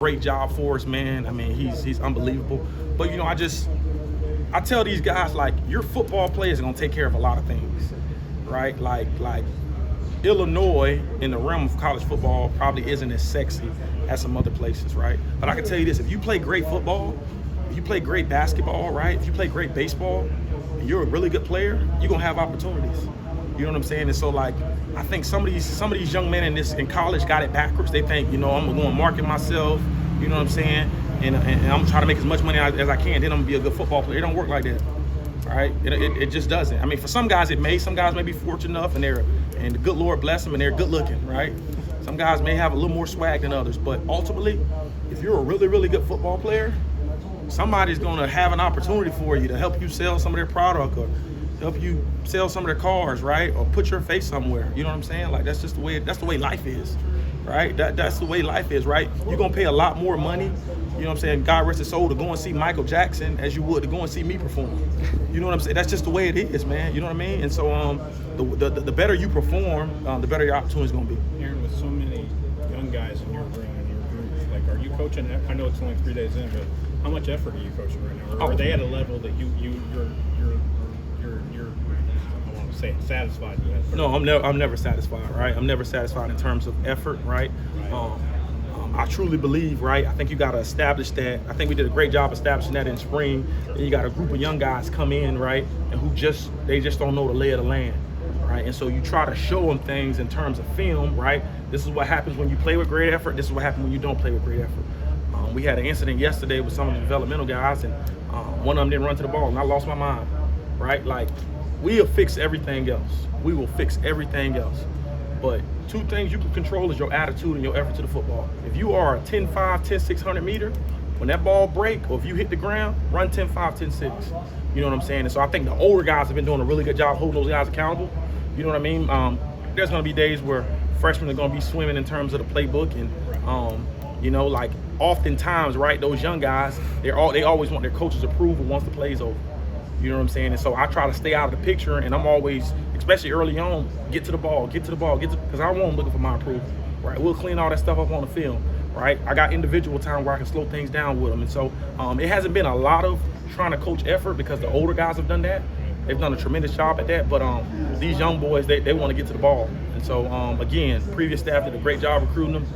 great job for us, man. I mean, he's unbelievable. But, you know, I tell these guys, like, your football players are going to take care of a lot of things, right? Like Illinois in the realm of college football probably isn't as sexy as some other places, right? But I can tell you this, if you play great football, if you play great basketball, right? If you play great baseball, and you're a really good player, you're going to have opportunities. You know what I'm saying? And so, like, I think some of these young men in college got it backwards. They think, you know, I'm going to market myself, you know what I'm saying? And I'm trying to make as much money as I can, then I'm going to be a good football player. It don't work like that, all right? It just doesn't. I mean, for some guys it may. Some guys may be fortunate enough, and the good Lord bless them, and they're good looking, right? Some guys may have a little more swag than others, but ultimately, if you're a really, really good football player, somebody's going to have an opportunity for you to help you sell some of their product or help you sell some of their cars, right? Or put your face somewhere. You know what I'm saying? Like, that's the way life is, right? That's the way life is, right? You're going to pay a lot more money, you know what I'm saying, God rest his soul, to go and see Michael Jackson as you would to go and see me perform. You know what I'm saying? That's just the way it is, man. You know what I mean? And so the better you perform, the better your opportunity is going to be. Aaron, with so many young guys in your room and your group, like, are you coaching? I know it's only 3 days in, but how much effort are you coaching right now? Or are they at a level that you're I want to say satisfied with? No, I'm never satisfied, right? I'm never satisfied in terms of effort, right? I truly believe, right? I think you got to establish that. I think we did a great job establishing that in spring. And you got a group of young guys come in, right, and they just don't know the lay of the land, right? And so you try to show them things in terms of film, right? This is what happens when you play with great effort. This is what happens when you don't play with great effort. We had an incident yesterday with some of the developmental guys, and one of them didn't run to the ball, and I lost my mind, right? Like, we'll fix everything else. We will fix everything else. But two things you can control is your attitude and your effort to the football. If you are a 10-5, 10-6, 100-meter, when that ball break or if you hit the ground, run 10-5, 10-6. You know what I'm saying? And so I think the older guys have been doing a really good job holding those guys accountable. You know what I mean? There's going to be days where freshmen are going to be swimming in terms of the playbook, and you know, like, oftentimes, right, those young guys, they always want their coach's approval once the play's over. You know what I'm saying? And so I try to stay out of the picture, and I'm always, especially early on, get to the ball, because I want them looking for my approval, right? We'll clean all that stuff up on the film, right? I got individual time where I can slow things down with them. And so it hasn't been a lot of trying to coach effort because the older guys have done that. They've done a tremendous job at that, but these young boys, they want to get to the ball. And so, again, previous staff did a great job recruiting them.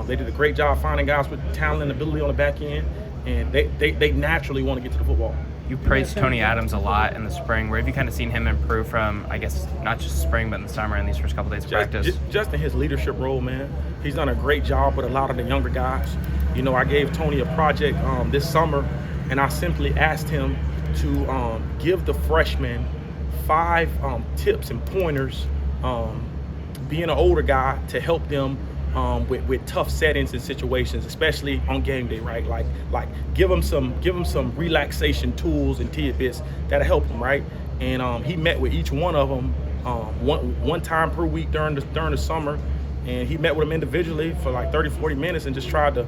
They did a great job finding guys with talent and ability on the back end, and they naturally want to get to the football. You praised Tony Adams a lot in the spring. Where have you kind of seen him improve from, I guess, not just spring, but in the summer and these first couple days of practice? Just in his leadership role, man. He's done a great job with a lot of the younger guys. You know, I gave Tony a project this summer, and I simply asked him to give the freshmen 5 tips and pointers, being an older guy, to help them with tough settings and situations, especially on game day, right? Like give them some relaxation tools and tidbits that'll help them, right? And he met with each one of them one time per week during the summer, and he met with them individually for like 30-40 minutes and just tried to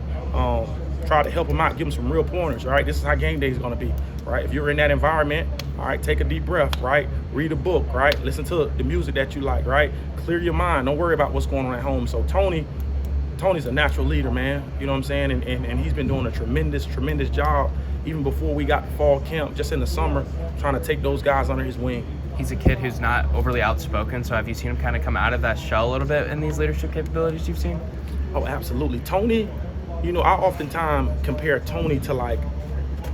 help them out, give them some real pointers, right? This is how game day is going to be, right? If you're in that environment, all right, take a deep breath, right? Read a book, right? Listen to the music that you like, right? Clear your mind. Don't worry about what's going on at home. So Tony's a natural leader, man. You know what I'm saying? And he's been doing a tremendous job even before we got to fall camp, just in the summer, trying to take those guys under his wing. He's a kid who's not overly outspoken, so have you seen him kind of come out of that shell a little bit in these leadership capabilities you've seen? Oh, absolutely. Tony, you know, I oftentimes compare Tony to, like,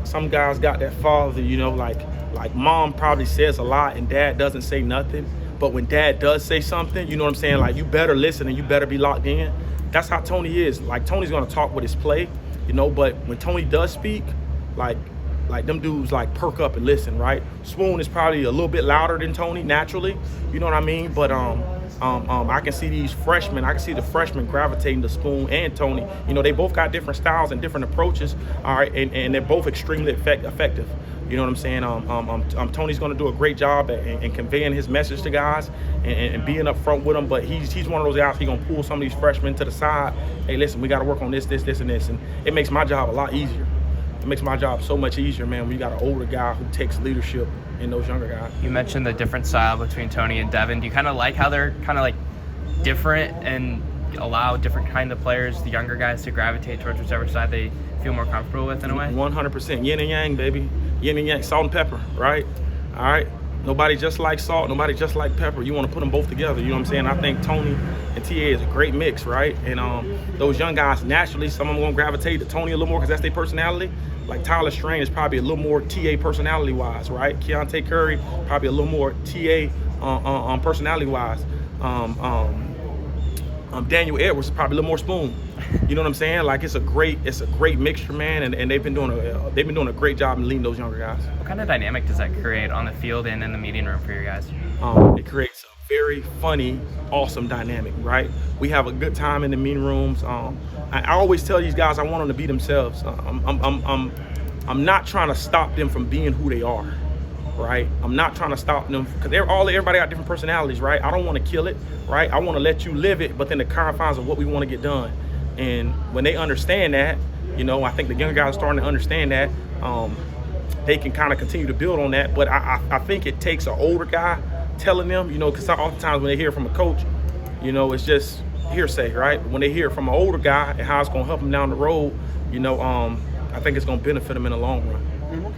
some guys got that father, you know, like mom probably says a lot and dad doesn't say nothing. But when dad does say something, you know what I'm saying? Like, you better listen and you better be locked in. That's how Tony is. Like, Tony's going to talk with his play, you know, but when Tony does speak, like them dudes, like, perk up and listen, right? Spoon is probably a little bit louder than Tony naturally, you know what I mean? But I can see these freshmen, I can see the freshmen gravitating to Spoon and Tony. You know, they both got different styles and different approaches, all right, and they're both extremely effective. You know what I'm saying? Tony's going to do a great job in conveying his message to guys and being up front with them. But he's one of those guys, he's going to pull some of these freshmen to the side. Hey, listen, we got to work on this, and this. And it makes my job a lot easier. It makes my job so much easier, man, when you got an older guy who takes leadership in those younger guys. You mentioned the different style between Tony and Devin. Do you kind of like how they're kind of like different and allow different kind of players, the younger guys, to gravitate towards whichever side they feel more comfortable with in a way? 100%. Yin and yang, baby. Yin and yang. Salt and pepper, right? All right. Nobody just like salt. Nobody just like pepper. You want to put them both together. You know what I'm saying? I think Tony and TA is a great mix, right? And those young guys, naturally, some of them going to gravitate to Tony a little more because that's their personality. Like Tyler Strain is probably a little more TA personality-wise, right? Keontae Curry, probably a little more TA personality-wise. Daniel Edwards is probably a little more spoon. You know what I'm saying? Like it's a great mixture, man, and they've been doing a great job in leading those younger guys. What kind of dynamic does that create on the field and in the meeting room for you guys? It creates a very funny, awesome dynamic, right? We have a good time in the meeting rooms. I always tell these guys I want them to be themselves. I'm not trying to stop them from being who they are, right? I'm not trying to stop them because everybody got different personalities, right? I don't want to kill it, right? I want to let you live it, but then the confines of what we want to get done. And when they understand that, you know, I think the younger guys are starting to understand that. They can kind of continue to build on that. But I think it takes an older guy telling them, you know, because oftentimes when they hear from a coach, you know, it's just hearsay, right? When they hear from an older guy and how it's going to help them down the road, you know, I think it's going to benefit them in the long run.